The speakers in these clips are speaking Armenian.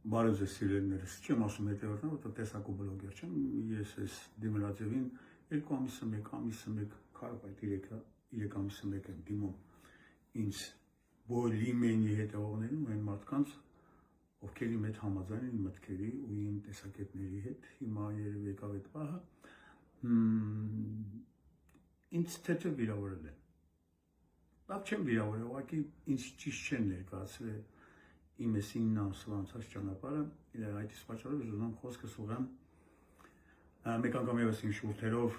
Բարև ձեզ սիրելիներս, չեմ ասում հետևորդներ, որտեղ տեսակու բլոգեր չեմ, ես այս դիմելաձևին 2 ամիսը 1 ամիսը 1 քարապայտ 3 ամիսը 1 եմ դիմում ինձ բոլիմենի հետևողներին ու այն մարդկանց, ովքեր իմ հետ համաձայն են մտքերի ու իմ տեսակետների հետ, հիմա երևի եկավ այդ պահը, ինձ թեթև վիրավորել են, լավ չեմ վիրավորել, ուղղակի ինձ ճիշտ չեն ներկայացրել իմ այս 9 ամսվա անցած ճանապարհը, այդ իսկ պատճառով ես ուզում խոսքս ուղղեմ մեկ անգամ ևս իմ շուրթերով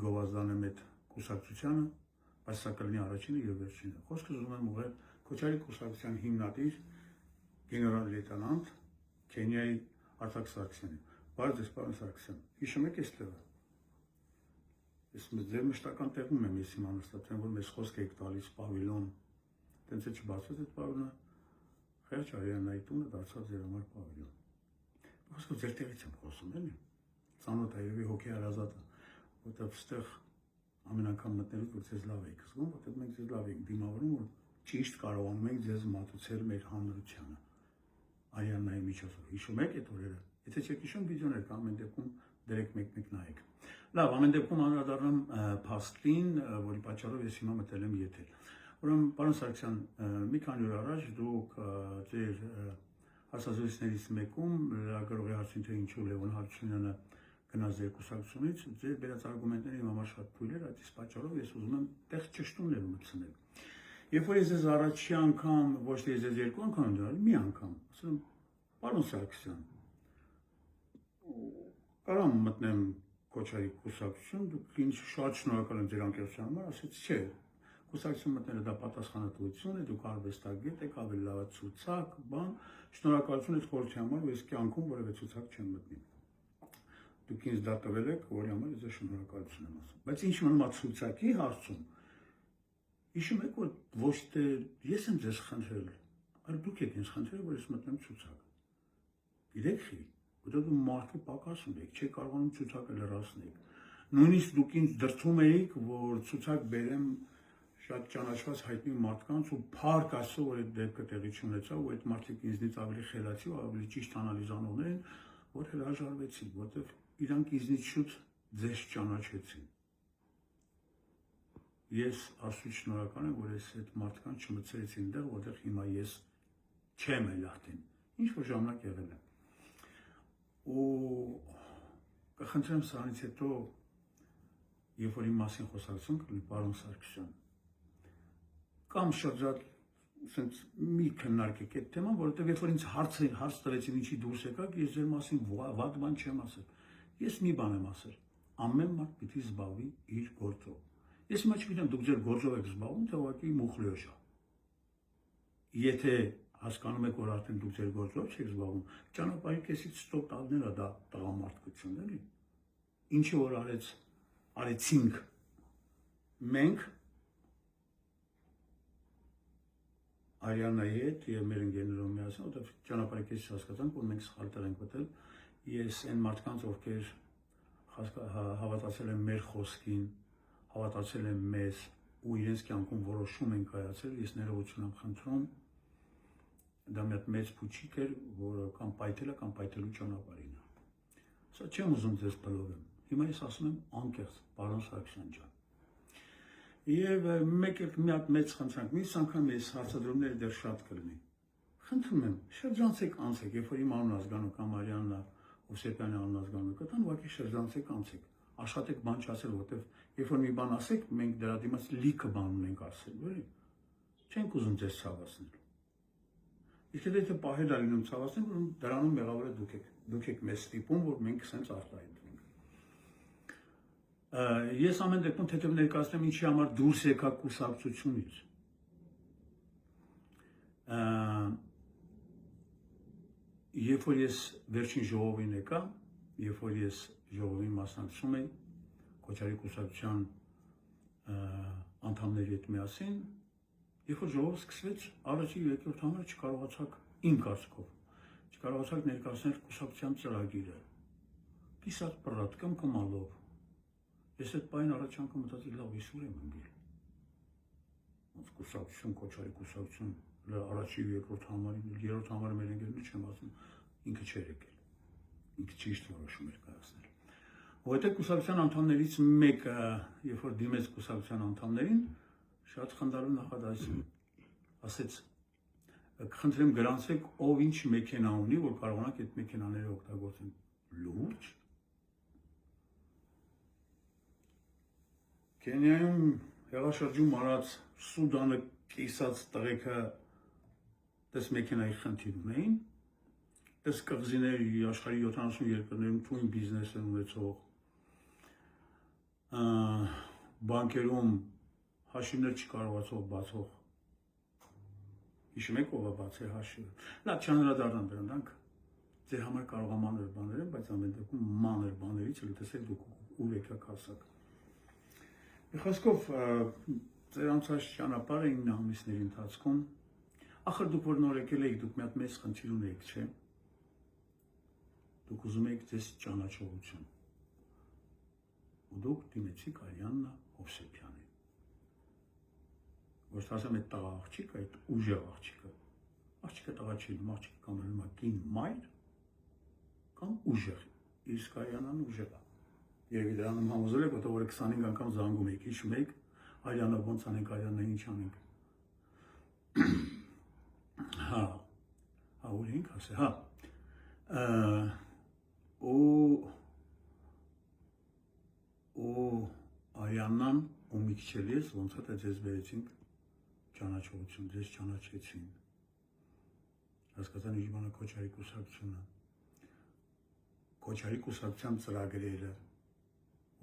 գովազդանեմ այդ կուսակցությանը, բայց սա կլինի առաջինը եւ վերջինը։ Խոսքս ուզում եմ ուղղել Քոչարի կուսակցության հիմնադիր գեներալ լեյտենանտ Քենիայի Արտակ Սարգսյանին։ Բարև ձեզ, պարոն Սարգսյան, հիշում եք այս տեղը։ Ես ձեր մշտական տեղում եմ, ես իմ անստացեմ, որ մեզ խոսք եք տալիս պավիլոն, տենց է չբացված այդ պավիլոնը, Խեղճ Արիանայի տունը դարձավ ձեր համար պավիլոն։ Խոսքով ձեր տեղից եմ խոսում, էլի։ Ծանոթ է երևի հոգի հարազատ, որտեղ այստեղ ամեն անգամ մտնելուց որ ձեզ լավ եք զգում, որտեղ մենք ձեզ լավ ենք դիմավորում, որ ճիշտ կարողանում ենք ձեզ մատուցել մեր հանրությանը։ Արիանայի միջոցով։ Հիշում եք այդ օրերը։ Եթե չեք հիշում, վիդեոներ կա, ամեն դեպքում դրեք մեկ-մեկ նայեք։ Լավ, ամեն դեպքում անդրադառնամ փաստին, որի պատճառով ես հիմա մտել եմ եթեր։ Ուրեմն, պարոն Սարգսյան, մի քանի օր առաջ դուք ձեր հարցազրույցներից մեկում լրագրողի հարցին թե ինչու Լևոն Հարությունյանը գնաց ձեր կուսակցությունից, ձեր բերած արգումենտները իմ համար շատ թույլ էր, այդ իսկ պատճառով ես ուզում եմ տեղ ճշտումներ մտցնել։ Երբ որ ես ձեզ առաջի անգամ, ոչ թե ես ձեզ 2 անգամ դրել, մի անգամ, ասում եմ, պարոն Սարգսյան, կարամ մտնեմ Քոչարի կուսակցություն, դուք ինձ շատ շնորհակալ եմ ձեր անկեղծության համար, ասեցի չէ, կուսակցություն մտնելը դա պատասխանատվություն է, դուք արվեստագետ եք, ավելի լավ ցուցակ, բան, շնորհակալություն այդ խորհրդի համար, որ ես կյանքում որևէ ցուցակ չեմ մտնի։ Դուք ինձ դա տվել եք, որի համար ես շնորհակալություն եմ ասում։ Բայց ինչ մնում է ցուցակի հարցում, հիշում եք, որ ոչ թե ես եմ ձեզ խնդրել, այլ դուք եք ինձ խնդրել, որ ես մտնեմ ցուցակ։ Գիտեք խի, որտեղ դու մարդու պակաս ունեք, չեք կարողանում ցուցակը լրացնել։ Նույնիսկ դուք ինձ դրդում էիք, որ ցուցակ բերեմ շատ ճանաչված հայտնի մարդկանց ու փառք Աստծո, որ այդ դեպքը տեղի չունեցավ, ու այդ մարդիկ ինձնից ավելի խելացի ու ավելի ճիշտ անալիզանողներ են, որ հրաժարվեցին, որտեղ իրանք ինձնից շուտ ձեզ ճանաչեցին։ Ես Աստծո շնորհակալ եմ, որ ես այդ մարդկանց չմտցրեցի այնտեղ, որտեղ հիմա ես չեմ էլ արդեն, ինչ որ ժամանակ եղել է։ Ու կխնդրեմ սրանից հետո, երբ որ իմ մասին խոսակցություն կլինի, պարոն Սարգսյան, կամ շրջատ ասենց մի քննարկեք այդ թեման, որովհետև երբ որ ինձ հարց տվեցին ինչի դուրս եկաք, ես ձեր մասին վատ բան չեմ ասել։ Ես մի բան եմ ասել. ամեն մարդ պիտի զբաղվի իր գործով։ Ես հիմա չգիտեմ դուք ձեր գործով եք զբաղվում, թե ուղղակի մուխլյոշ է։ Եթե հասկանում եք, որ արդեն դուք ձեր գործով չեք զբաղվում, ճանապարհի կեսից ստոպ տալն է դա տղամարդկություն, էլի։ Ինչը որ արեցինք մենք Արիանայի հետ եւ մեր ընկերներով միասին, որտեղ ճանապարհի կեսից հասկացանք, որ մենք սխալ տեղ ենք մտել, ես այն մարդկանց, ովքեր հավատացել են մեր խոսքին, հավատացել են մեզ ու իրենց կյանքում որոշում են կայացել, ես ներողություն եմ խնդրում, դա մի հատ մեծ փուչիկ էր, որը կամ պայթել է, կամ պայթելու ճանապարհին է։ Սա չեմ ուզում ձեզ բլոգեմ։ Հիմա ես ասում եմ անկեղծ, պարոն Սարգսյան ջան։ Եվ մի հատ մեծ խնդրանք, մյուս անգամ ես հարցադրումները դեռ շատ կլինի։ Խնդրում եմ, շրջանցեք անցեք, երբ որ իմ անուն ազգանու կամ Արիաննա Հովսեփյանի անուն ազգանու կտան, ուղղակի շրջանցեք անցեք։ Աշխատեք բան չասել, որովհետև երբ որ մի բան ասեք, մենք դրա դիմաց լիքը բան ունենք ասել, էլի։ Չենք ուզում ձեզ ցավացնել։ Իսկ եթե պահել է լինում ցավացնել, որ դրանում մեղավորը դուք եք մեզ ստիպում, որ մենք սենց արտահայտվենք։ Ես ամեն դեպքում թեթև ներկայացնեմ ինչի համար դուրս եկա կուսակցությունից։ Երբ որ ես վերջին ժողովին եկա, երբ որ ես ժողովին մասնակցում էի Քոչարի կուսակցության անդամների հետ միասին, երբ որ ժողովը սկսվեց, առաջի երկրորդ համարը չկարողացաք իմ կարծիքով, չկարողացաք ներկայացնել կուսակցության ծրագիրը։ Կիսատ պռատ կմկմալով։ Ես այդ պայն առաջ անգամ մտածի լավ, ես ուր եմ ընկել։ Ոնց կուսակցություն, Քոչարի կուսակցություն, առաջի երկրորդ համարին, երրորդ համարը մեր ընկերներ չեմ ասում, ինքը չէր եկել, ինքը ճիշտ որոշում էր կայացնել։ Որտեղ կուսակցության անդամներից մեկը, երբ որ դիմեց կուսակցության անդամներին, շատ խնդալու նախադասություն ասեց. «Խնդրեմ գրանցեք, ով ինչ մեքենա ունի, որ կարողանաք այդ մեքենաները օգտագործել»։ Լուրջ։ Կենիայում հեղաշրջում արած Սուդանը կիսած տղեկը դες մեքենայի խնդիր ունեին, դες կղզիների աշխարհի 70 երկրներում թույն բիզնես են ունեցող, բանկերում հաշիվներ չկարողացող բացող, հիշում եք ով է բացել հաշիվը, լավ չանդրադառնամ դրանք, ձեր համար կարող է մանր բաներ են, բայց ամեն դեպքում մանր բաներից էլ տեսեք դուք ուր եկաք հասակ։ Մի խոսքով ձեր անցած ճանապարհը 9 ամիսների ընթացքում, ախր դուք որ նոր եկել եք, դուք մի հատ մեծ խնդիր ունեիք, չէ՞։ Դուք ուզում եք ձեզ ճանաչողություն։ Ու դուք դիմեցիք Արիաննա Հովսեփյանին։ Որ ասեմ այդ տղա աղջիկը, այդ ուժեղ աղջիկը տղա չի, աղջիկը կամ ելնա կին մայր, կամ ուժեղ, իսկ Արիաննան ուժեղ է։ Երևի դրանում համոզել եք, որտեղ որ 25 անգամ զանգում եք, հիշում եք, Արիաննա ոնց անենք, Արիաննա ինչ անենք։ Հա, ուր ենք ասել, հա, ու Արիաննան ու մի քիչ էլ ես ոնց է ձեզ բերեցինք ճանաչողություն, ձեզ ճանաչեցին։ Հասկացան ինչ բան է Քոչարի կուսակցությունը։ Քոչարի կուսակցության ծրագրերը,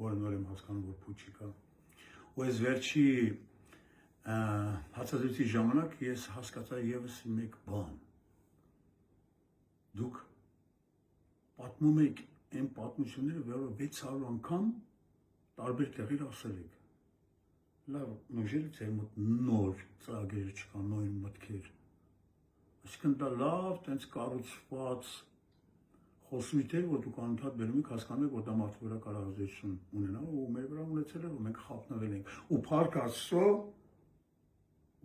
որը նոր եմ հասկանում, որ փուչի կա։ Ու այս վերջի հացազրույցի ժամանակ ես հասկացա ևս մեկ բան։ Դուք պատմում եք այն պատմությունները, որը 600 անգամ տարբեր տեղեր ասել եք։ Լավ, նույնիսկ ձեր մոտ նոր ծրագրեր չկան, նոր մտքեր։ Այսինքն դա լավ, տենց կառուցված խոսույթ էր, որ դուք անընդհատ բերում եք, հասկանում եք, որ դա մարդու վրա կարող ազդեցություն ունենա, ու մեր վրա ունեցել է, որ մենք խափնվել ենք։ Ու փառք Աստծո,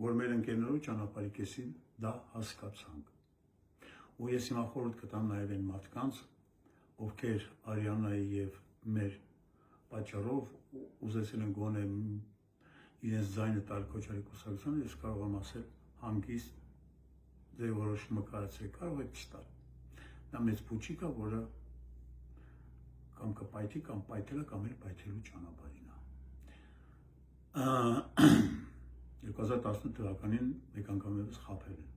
որ մեր ընկերներով ճանապարհի կեսին դա հասկացանք։ Ու ես հիմա խորհուրդ կտամ նաև այն մարդկանց, ովքեր Արիաննայի եւ մեր պատճառով ուզեցել են գոնե իրենց ձայնը տալ Քոչարի կուսակցությանը, ես կարող եմ ասել հանգիստ ձեր որոշումը կայացրեք, կարող եք չտալ։ Դա մեծ փուչիկ է, որը կամ կպայթի, կամ պայթել է, կամ էլ պայթելու ճանապարհին է։ 2018 թվականին մեկ անգամ ևս խաբել են։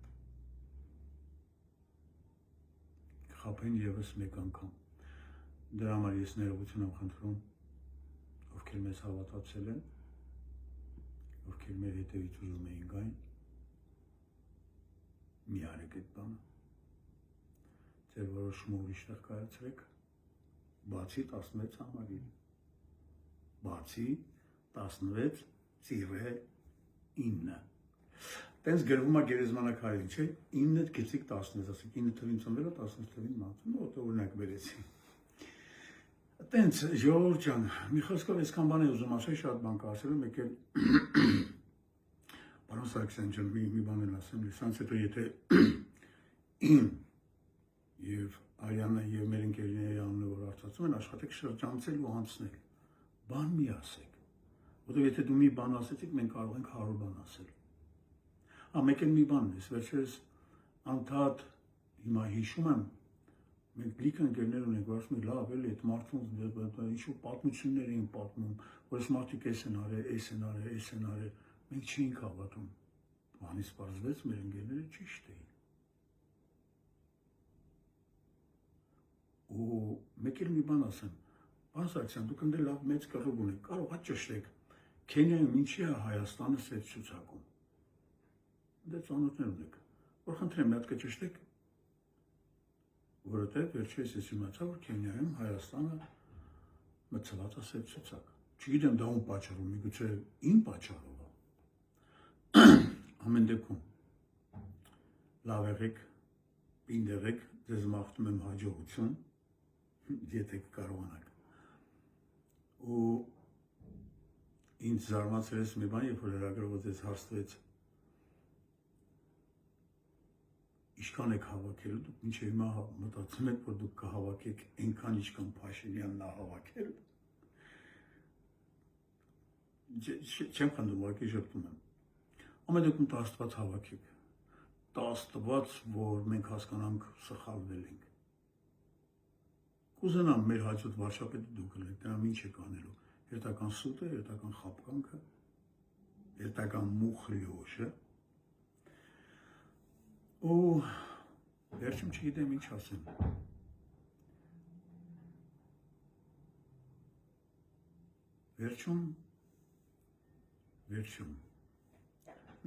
Խաբեն ևս մեկ անգամ։ Դրա համար ես ներողություն եմ խնդրում, ովքեր մեզ հավատացել են, ովքեր մեր հետևից ուզում էին գային, մի արեք այդ բանը, ձեր որոշումը ուրիշտեղ կայացրեք, բացի 16 համարին, բացի 16-9, տենց գրվում է գերեզմանակարին, չէ, 9-ը գեցիք 16, ասեք 9 թվին ծնվել է, 16 թվին մահացել, ոտը օրինակ բերեցի։ Տենց, ժողովուրդ ջան, մի խոսքով այսքան բան եմ ուզում ասել, շատ բան կասել եմ, եկել Պարոն Սարգսյան ջան, մի բան էլ ասեմ, սրանց հետո եթե իմ եւ Արիաննա եւ մեր ընկերների անունը որ արծացում են, աշխատեք շրջանցել ու անցնել, բան մի ասեք, որովհետեւ եթե դու մի բան ասեցիք, մենք կարող ենք 100 բան ասել։ Մեկ էլ մի բան է, վերջերս անդադ հիմա հիշում եմ, մենք լիքը ընկերներ ունենք, որ ասում են լավ էլի այդ մարդուն ինչ-որ պատմություններ էին պատմում, որ այս մարդիկ էս են արել, էս են արել, էս են արել, մենք չէինք հավատում, բանից պարզվեց մեր ընկերները ճիշտ էին։ Ու մեկ էլ մի բան ասեմ, պարոն Սարգսյան, դուք ընդ լավ մեծ կռիվ ունեք, կարող է ճշտեք, Քենիայում ինչի է Հայաստանը սեծ ցուցակում։ Դե ծանոթներ ունեք, որ խնդրեմ մի հատ կճշտեք, որովհետև վերջերս ես իմացա, որ Քենիայում Հայաստանը մտցված է սեծ ցուցակ։ Չգիտեմ դա ում պատճառով, միգուցե իմ պատճառով է։ Ամեն դեպքում լավ եղեք, պինդ եղեք, ձեզ մաղթում եմ հաջողություն, եթե կարողանաք։ Ու ինձ զարմացրեց մի բան, երբ որ լրագրողը ձեզ հարցրեց, Ինչքան եք հավաքել, դուք մինչև հիմա մտածում եք, որ դուք կհավաքեք այնքան, ինչքան Փաշինյանն է հավաքել։ Չեմ խնդրում, ուղղակի ժպտում եմ։ Ամեն դեպքում տա Աստված հավաքեք։ Տա Աստված, որ մենք հասկանանք սխալվել ենք։ Կուզենամ մեր հաջորդ վարչապետը դուք եք, դրամ ինչ եք անելու։ Երտական սուտը, երտական խապկանքը, երտական մուխ լյոշը։ Ու վերջում չգիտեմ ինչ ասեմ։ Վերջում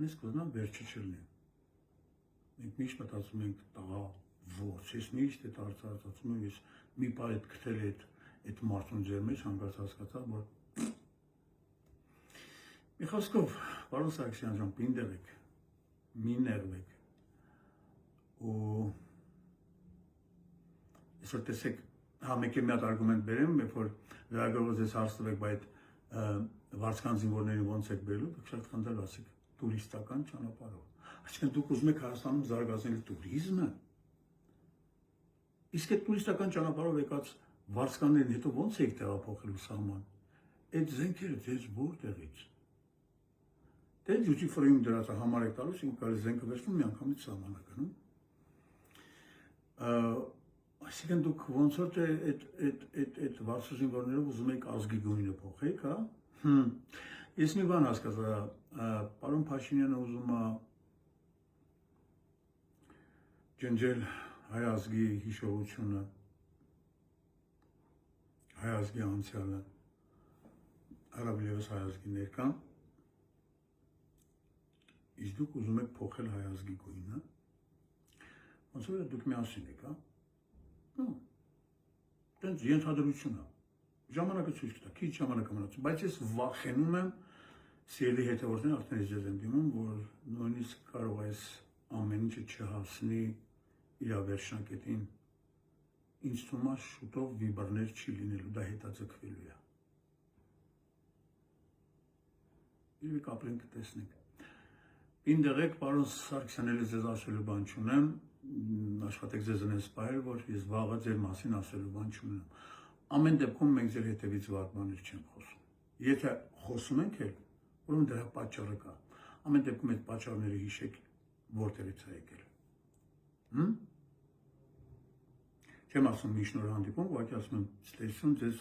նես կուզնամ վերջը չլնի։ Մենք միշտ մտածում ենք տղա ворց, ես միշտ այդ արծարծացում եմ, ես մի պահ այդ քթել այդ մարդուն ձեր մեջ հանկարծ հասկացա, որ մի խոսքով, պարոն Սարգսյան ջան, պինդեր եք, մի նեղվեք, ու այսօր տեսեք, մեկ մի հատ արգումենտ բերեմ, երբ որ վերագրողը ձեզ հարց տվեք, բայց վարձկան զինվորներին ոնց եք բերելու, դուք շատ խնդրել ասեք տուրիստական ճանապարհով։ Այսինքն դուք ուզում եք Հայաստանում զարգացնել տուրիզմը։ Իսկ այդ տուրիստական ճանապարհով եկած վարձկաններին հետո ոնց եք տեղափոխելու սահման։ Այդ զենքերը ձեզ որտեղից։ Դե ջուջի ֆրիմ դրած համար եք տալուց, ինքը կարելի զենքը վերցնում միանգամից սահմանականում։ Այսինքն դուք ոնց որ այդ վարձու զինվորներով ուզում եք ազգի գույնը փոխեք, հա։ Ես մի բան հասկացա, պարոն Փաշինյանը ուզում է ջնջել հայ ազգի հիշողությունը, հայ ազգի անցյալը, առավելևս հայ ազգի ներկան, իսկ դուք ուզում եք փոխել հայ ազգի գույնը, ոնց որ դուք միասին եք, հա։ Տենց ենթադրություն է, ժամանակը ցույց կտա, քիչ ժամանակ մնացել, բայց ես վախենում եմ, սիրելի հետևորդներ, արդեն ես ձեզ եմ դիմում, որ նույնիսկ կարող է ամեն ինչը չհասնի իր վերջնակետին, ինձ թվում է շուտով վիբրներ չի լինելու, դա հետաձգվելու է։ Իրենք ապրենք կտեսնենք։ Պինդեղեք, պարոն Սարգսյան, էլի ձեզ ասելու բան չունեմ, աշխատեք ձեզ ընես պահել, որ ես վաղը ձեր մասին ասելու բան չունեմ։ Ամեն դեպքում մենք ձեր հետևից վատ բաներ չենք խոսում։ Եթե խոսում ենք էլ, ուրեմն դրա պատճառը կա։ Ամեն դեպքում այդ պատճառները հիշեք, որտեղից է եկել։ Չեմ ասում մի շնորհ հանդիպում, ուղղակի ասում եմ, ստեսություն ձեզ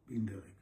պինդեղեք։